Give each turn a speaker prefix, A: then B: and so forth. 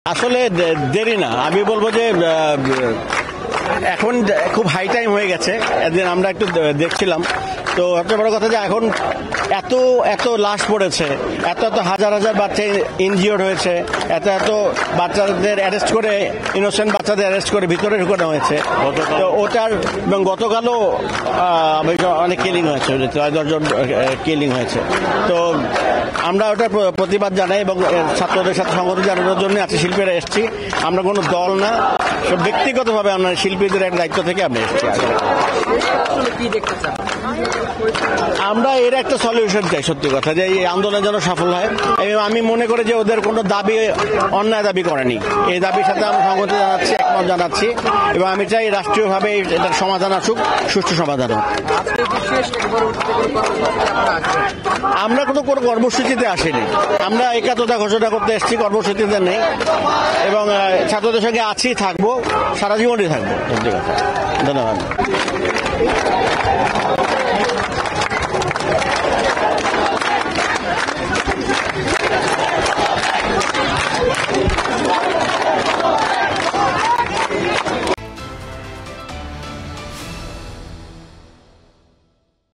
A: আসলে দেরি না, আমি বলবো যে এখন খুব হাই টাইম হয়ে গেছে। একদিন আমরা একটু দেখছিলাম, তো সবচেয়ে বড় কথা যে এখন এত এত লাশ পড়েছে, এত এত হাজার হাজার বাচ্চা ইনজিওর্ড হয়েছে, এত এত বাচ্চাদের অ্যারেস্ট করে, ইনোসেন্ট বাচ্চাদের অ্যারেস্ট করে ভিতরে ঢুকানো হয়েছে। তো ওটার এবং গতকালও অনেক কিলিং হয়েছে, 10জন কিলিং হয়েছে। তো আমরা ওটার প্রতিবাদ জানাই এবং ছাত্রদের সাথে সংগঠন জানানোর জন্য আছে, শিল্পীরা এসেছি। আমরা কোনো দল না, ব্যক্তিগতভাবে আমরা শিল্পীদের একটা দায়িত্ব থেকে আমরা এসেছি। আমরা এর একটা সলিউশন চাই, সত্যি কথা, যে এই আন্দোলন যেন সফল হয়। এবং আমি মনে করি যে ওদের কোনো দাবি অন্যায় দাবি করেনি, এই দাবির সাথে আমরা সংগতি জানাচ্ছি, একমত জানাচ্ছি, এবং আমি চাই রাষ্ট্রীয়ভাবে এটার সমাধান আসুক, সুষ্ঠু সমাধান হোক। আমরা কোনো কর্মসূচিতে আসিনি, আমরা একাত্মতা ঘোষণা করতে এসেছি, কর্মসূচিতে নেই, এবং ছাত্রদের সঙ্গে আছি, থাকবো, সারা জীবনই থাকবো। সত্যি কথা, ধন্যবাদ।